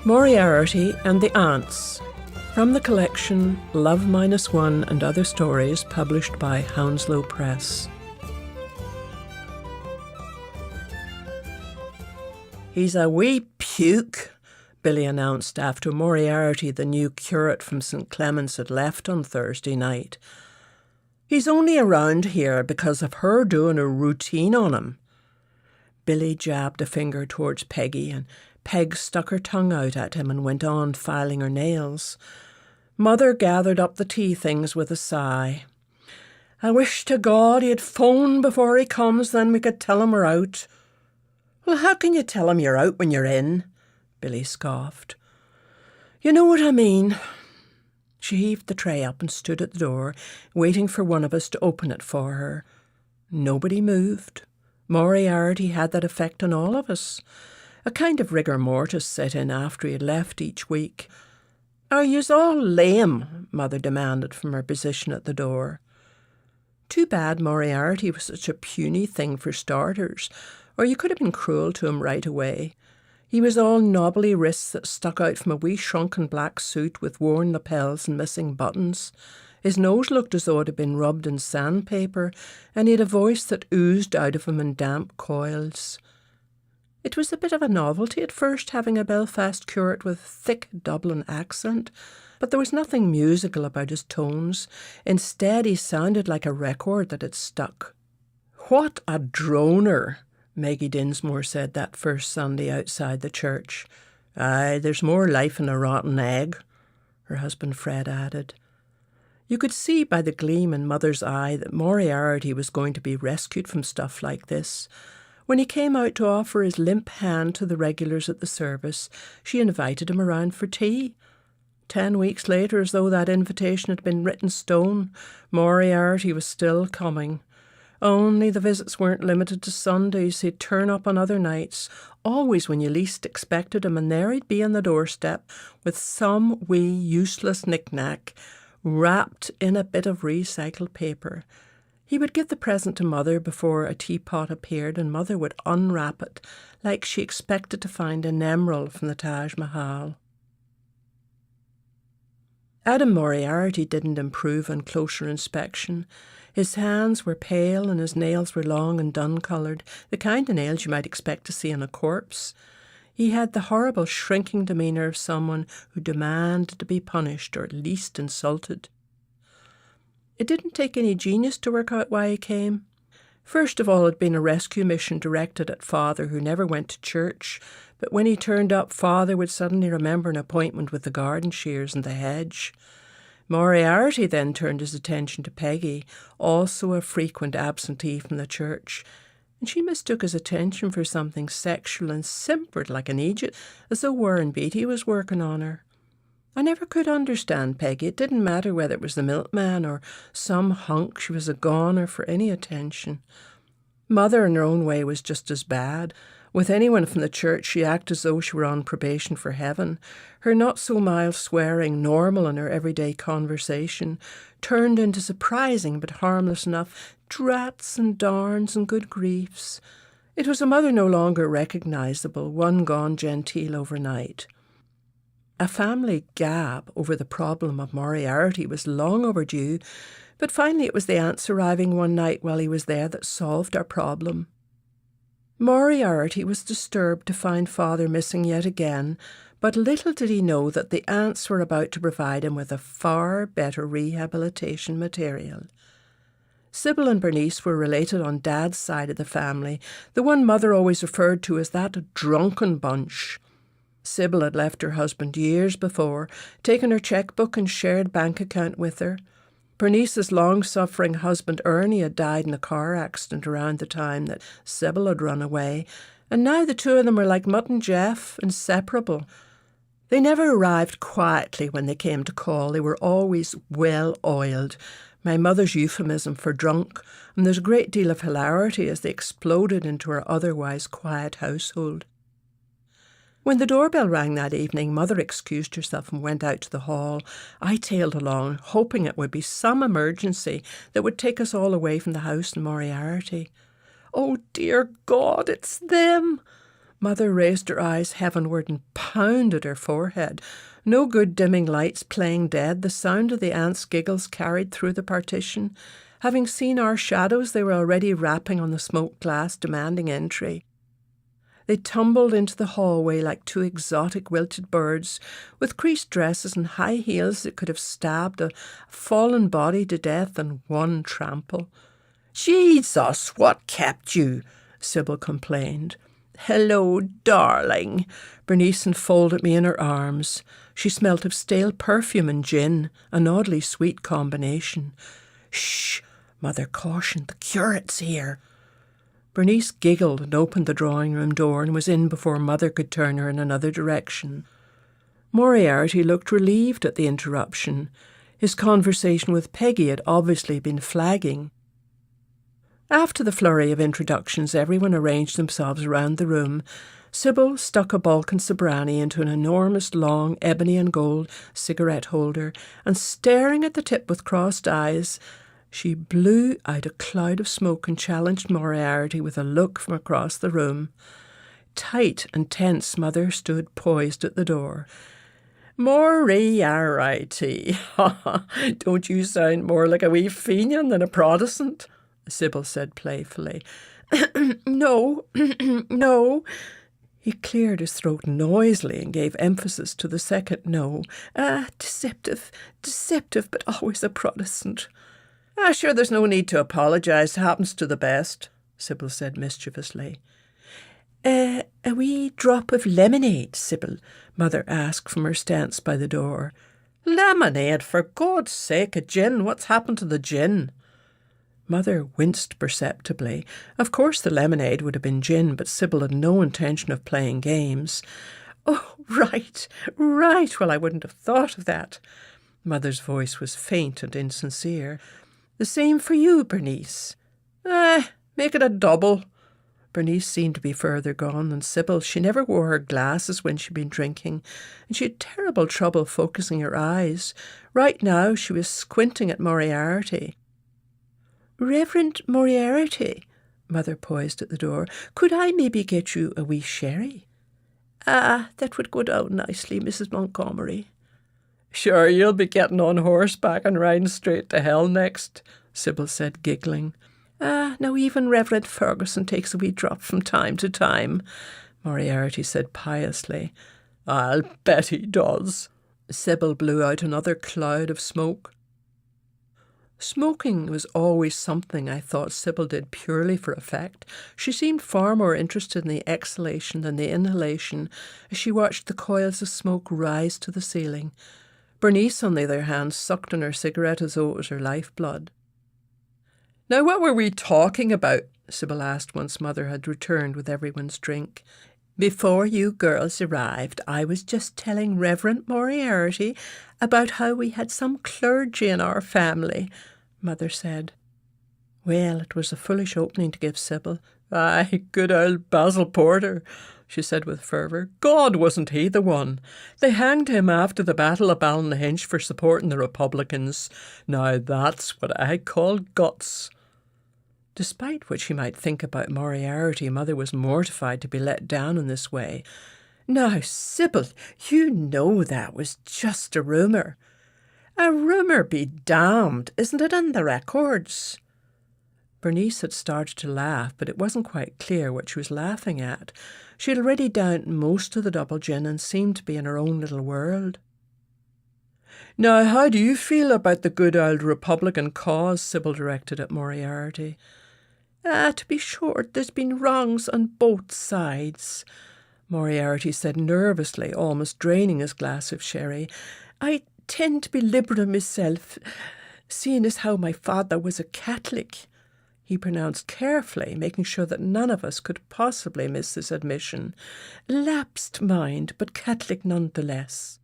Moriarity and the Aunts, from the collection Love Minus One and Other Stories, published by Hounslow Press. "He's a wee puke," Billy announced after Moriarity, the new curate from St. Clement's, had left on Thursday night. "He's only around here because of her doing a routine on him." Billy jabbed a finger towards Peggy, and Peg stuck her tongue out at him and went on filing her nails. Mother gathered up the tea things with a sigh. "I wish to God he'd phone before he comes, then we could tell him we're out." "Well, how can you tell him you're out when you're in?" Billy scoffed. "You know what I mean." She heaved the tray up and stood at the door, waiting for one of us to open it for her. Nobody moved. Moriarity had that effect on all of us. A kind of rigor mortis set in after he had left each week. "Are yous all lame?" Mother demanded from her position at the door. Too bad Moriarity was such a puny thing for starters, or you could have been cruel to him right away. He was all knobbly wrists that stuck out from a wee shrunken black suit with worn lapels and missing buttons. His nose looked as though it had been rubbed in sandpaper, and he had a voice that oozed out of him in damp coils. It was a bit of a novelty at first, having a Belfast curate with a thick Dublin accent, but there was nothing musical about his tones. Instead, he sounded like a record that had stuck. "What a droner," Maggie Dinsmore said that first Sunday outside the church. "Aye, there's more life in a rotten egg," her husband Fred added. You could see by the gleam in Mother's eye that Moriarity was going to be rescued from stuff like this. When he came out to offer his limp hand to the regulars at the service, she invited him around for tea. 10 weeks later, as though that invitation had been written stone, Moriarity was still coming. Only the visits weren't limited to Sundays. He'd turn up on other nights, always when you least expected him, and there he'd be on the doorstep with some wee useless knick-knack wrapped in a bit of recycled paper. He would give the present to Mother before a teapot appeared, and Mother would unwrap it like she expected to find an emerald from the Taj Mahal. Adam Moriarity didn't improve on closer inspection. His hands were pale and his nails were long and dun-coloured, the kind of nails you might expect to see on a corpse. He had the horrible shrinking demeanour of someone who demanded to be punished or at least insulted. It didn't take any genius to work out why he came. First of all, it had been a rescue mission directed at Father, who never went to church, but when he turned up, Father would suddenly remember an appointment with the garden shears and the hedge. Moriarity then turned his attention to Peggy, also a frequent absentee from the church, and she mistook his attention for something sexual and simpered like an Egypt, as though Warren Beatty was working on her. I never could understand Peggy. It didn't matter whether it was the milkman or some hunk. She was a goner for any attention. Mother, in her own way, was just as bad. With anyone from the church, she acted as though she were on probation for heaven. Her not-so-mild swearing, normal in her everyday conversation, turned into surprising but harmless enough drats and darns and good griefs. It was a mother no longer recognisable, one gone genteel overnight. A family gab over the problem of Moriarity was long overdue, but finally it was the aunts arriving one night while he was there that solved our problem. Moriarity was disturbed to find Father missing yet again, but little did he know that the aunts were about to provide him with a far better rehabilitation material. Sybil and Bernice were related on Dad's side of the family, the one Mother always referred to as that drunken bunch. Sybil had left her husband years before, taken her chequebook and shared bank account with her. Bernice's long-suffering husband Ernie had died in a car accident around the time that Sybil had run away, and now the two of them were like Mutt and Jeff, inseparable. They never arrived quietly when they came to call. They were always well-oiled, my mother's euphemism for drunk, and there's a great deal of hilarity as they exploded into her otherwise quiet household. When the doorbell rang that evening, Mother excused herself and went out to the hall. I tailed along, hoping it would be some emergency that would take us all away from the house and Moriarity. "Oh, dear God, it's them!" Mother raised her eyes heavenward and pounded her forehead. No good dimming lights playing dead. The sound of the aunts' giggles carried through the partition. Having seen our shadows, they were already rapping on the smoked glass, demanding entry. They tumbled into the hallway like two exotic wilted birds, with creased dresses and high heels that could have stabbed a fallen body to death in one trample. "Jesus, what kept you?" Sybil complained. "Hello, darling." Bernice enfolded me in her arms. She smelt of stale perfume and gin, an oddly sweet combination. "Shh," Mother cautioned, "the curate's here." Bernice giggled and opened the drawing-room door and was in before Mother could turn her in another direction. Moriarty looked relieved at the interruption. His conversation with Peggy had obviously been flagging. After the flurry of introductions, everyone arranged themselves around the room. Sybil stuck a Balkan Sobrani into an enormous long ebony and gold cigarette holder, and staring at the tip with crossed eyes, she blew out a cloud of smoke and challenged Moriarty with a look from across the room. Tight and tense, Mother stood poised at the door. "Moriarty, don't you sound more like a wee Fenian than a Protestant?" Sybil said playfully. "No, no." He cleared his throat noisily and gave emphasis to the second no. Deceptive, but always a Protestant." Sure, there's no need to apologise. Happens to the best," Sybil said mischievously. A wee drop of lemonade, Sybil," Mother asked from her stance by the door. "Lemonade, for God's sake, a gin. What's happened to the gin?" Mother winced perceptibly. Of course the lemonade would have been gin, but Sybil had no intention of playing games. "Oh, right. Well, I wouldn't have thought of that." Mother's voice was faint and insincere. "The same for you, Bernice." Make it a double." Bernice seemed to be further gone than Sybil. She never wore her glasses when she'd been drinking, and she had terrible trouble focusing her eyes. Right now she was squinting at Moriarty. "Reverend Moriarty," Mother poised at the door, "could I maybe get you a wee sherry?" That would go down nicely, Mrs. Montgomery." "Sure, you'll be getting on horseback and riding straight to hell next," Sybil said, giggling. Now even Reverend Ferguson takes a wee drop from time to time," Moriarty said piously. "I'll bet he does." Sybil blew out another cloud of smoke. Smoking was always something I thought Sybil did purely for effect. She seemed far more interested in the exhalation than the inhalation as she watched the coils of smoke rise to the ceiling. Bernice, on the other hand, sucked on her cigarette as though it was her lifeblood. "Now, what were we talking about?" Sybil asked once Mother had returned with everyone's drink. "Before you girls arrived, I was just telling Reverend Moriarty about how we had some clergy in our family," Mother said. Well, it was a foolish opening to give Sybil. "Aye, good old Basil Porter," she said with fervour. "God, wasn't he the one? They hanged him after the Battle of Ballynahinch for supporting the Republicans. Now that's what I call guts." Despite what she might think about Moriarty, Mother was mortified to be let down in this way. "Now, Sybil, you know that was just a rumour." "A rumour be damned, isn't it in the records?" Bernice had started to laugh, but it wasn't quite clear what she was laughing at. She had already downed most of the double gin and seemed to be in her own little world. "Now, how do you feel about the good old Republican cause?" Sybil directed at Moriarty. To be short, there's been wrongs on both sides," Moriarty said nervously, almost draining his glass of sherry. "I tend to be liberal myself, seeing as how my father was a Catholic." He pronounced carefully, making sure that none of us could possibly miss this admission. "Lapsed mind, but Catholic nonetheless."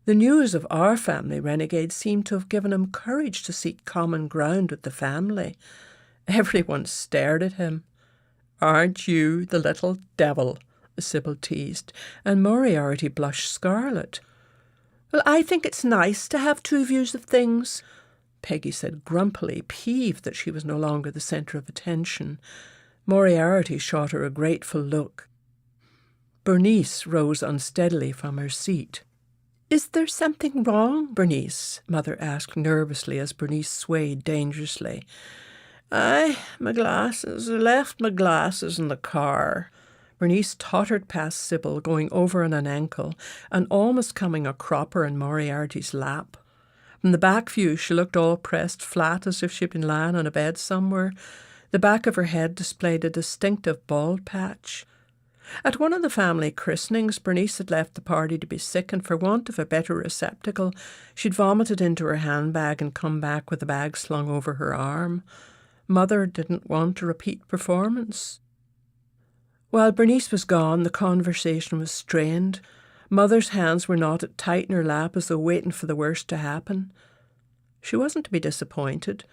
The news of our family renegade seemed to have given him courage to seek common ground with the family. Everyone stared at him. "Aren't you the little devil?" Sybil teased, and Moriarty blushed scarlet. "Well, I think it's nice to have two views of things," Peggy said grumpily, peeved that she was no longer the centre of attention. Moriarty shot her a grateful look. Bernice rose unsteadily from her seat. "Is there something wrong, Bernice?" Mother asked nervously as Bernice swayed dangerously. "Aye, my glasses. I left my glasses in the car." Bernice tottered past Sybil, going over on an ankle and almost coming a cropper in Moriarty's lap. From the back view, she looked all pressed flat as if she'd been lying on a bed somewhere. The back of her head displayed a distinctive bald patch. At one of the family christenings, Bernice had left the party to be sick, and for want of a better receptacle, she'd vomited into her handbag and come back with the bag slung over her arm. Mother didn't want a repeat performance. While Bernice was gone, the conversation was strained. Mother's hands were knotted tight in her lap as though waiting for the worst to happen. She wasn't to be disappointed.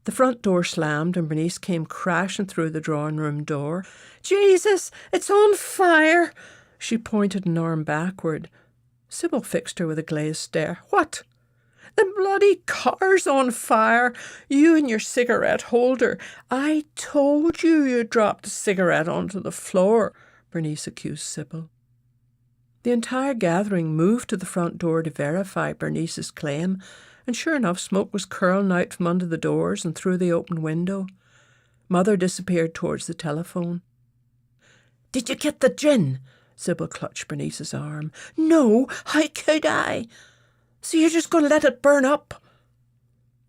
The front door slammed and Bernice came crashing through the drawing-room door. "Jesus, it's on fire!" She pointed an arm backward. Sybil fixed her with a glazed stare. "What?" "The bloody car's on fire. You and your cigarette holder. I told you you dropped the cigarette onto the floor," Bernice accused Sybil. The entire gathering moved to the front door to verify Bernice's claim, and sure enough, smoke was curling out from under the doors and through the open window. Mother disappeared towards the telephone. "Did you get the gin?" Sybil clutched Bernice's arm. "No, how could I?" "So you're just going to let it burn up?"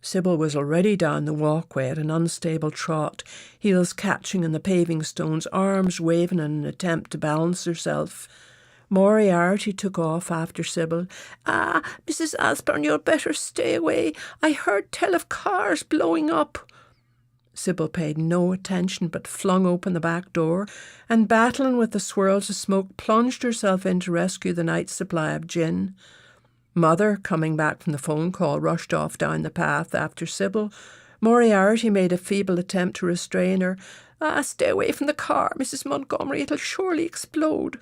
Sybil was already down the walkway at an unstable trot, heels catching in the paving stones, arms waving in an attempt to balance herself. Moriarty took off after Sybil. "Mrs. Osborne, you'd better stay away. I heard tell of cars blowing up." Sybil paid no attention but flung open the back door and, battling with the swirls of smoke, plunged herself in to rescue the night's supply of gin. Mother, coming back from the phone call, rushed off down the path after Sybil. Moriarty made a feeble attempt to restrain her. "Stay away from the car, Mrs. Montgomery. It'll surely explode."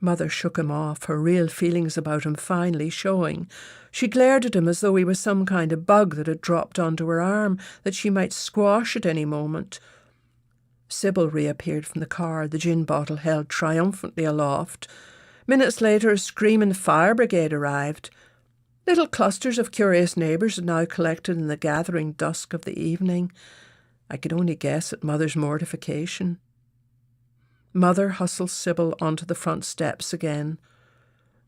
Mother shook him off, her real feelings about him finally showing. She glared at him as though he was some kind of bug that had dropped onto her arm, that she might squash at any moment. Sybil reappeared from the car, the gin bottle held triumphantly aloft. Minutes later, a screaming fire brigade arrived. Little clusters of curious neighbours had now collected in the gathering dusk of the evening. I could only guess at Mother's mortification. Mother hustled Sybil onto the front steps again.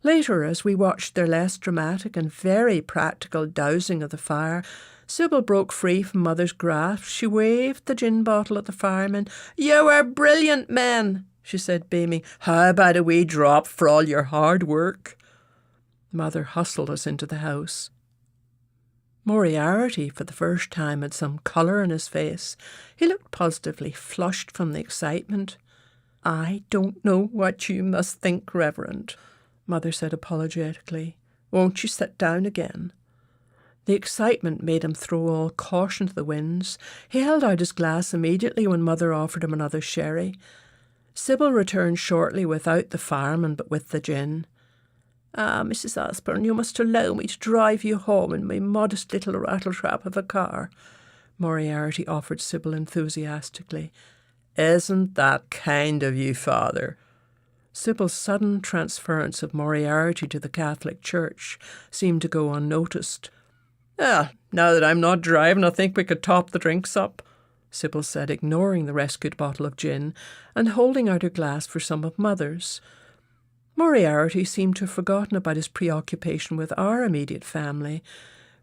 Later, as we watched their less dramatic and very practical dousing of the fire, Sybil broke free from Mother's grasp. She waved the gin bottle at the firemen. "You were brilliant men," she said, beaming. "How about a wee drop for all your hard work?" Mother hustled us into the house. Moriarty, for the first time, had some colour in his face. He looked positively flushed from the excitement. "I don't know what you must think, Reverend," Mother said apologetically. "Won't you sit down again?" The excitement made him throw all caution to the winds. He held out his glass immediately when Mother offered him another sherry. Sybil returned shortly without the fireman but with the gin. "Mrs. Osborne, you must allow me to drive you home in my modest little rattletrap of a car," Moriarty offered Sybil enthusiastically. "Isn't that kind of you, Father?" Sybil's sudden transference of Moriarty to the Catholic Church seemed to go unnoticed. "Now that I'm not driving, I think we could top the drinks up," Sybil said, ignoring the rescued bottle of gin and holding out her glass for some of Mother's. Moriarty seemed to have forgotten about his preoccupation with our immediate family.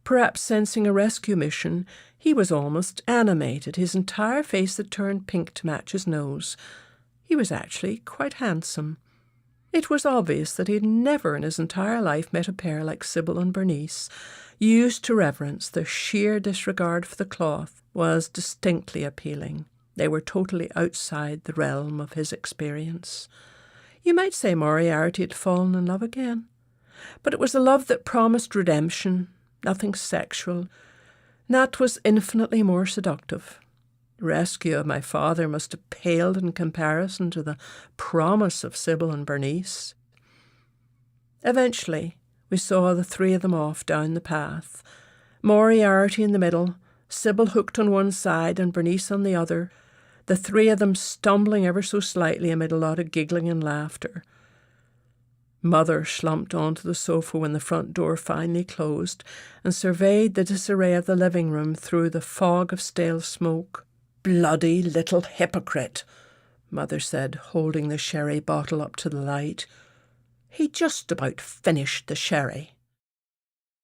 Perhaps sensing a rescue mission, he was almost animated. His entire face had turned pink to match his nose. He was actually quite handsome. It was obvious that he had never in his entire life met a pair like Sybil and Bernice. Used to reverence, their sheer disregard for the cloth was distinctly appealing. They were totally outside the realm of his experience. You might say Moriarty had fallen in love again. But it was a love that promised redemption, nothing sexual. That was infinitely more seductive. The rescue of my father must have paled in comparison to the promise of Sybil and Bernice. Eventually, we saw the three of them off down the path. Moriarty in the middle, Sybil hooked on one side and Bernice on the other. the three of them stumbling ever so slightly amid a lot of giggling and laughter. Mother slumped onto the sofa when the front door finally closed and surveyed the disarray of the living room through the fog of stale smoke. "Bloody little hypocrite," Mother said, holding the sherry bottle up to the light. "He just about finished the sherry."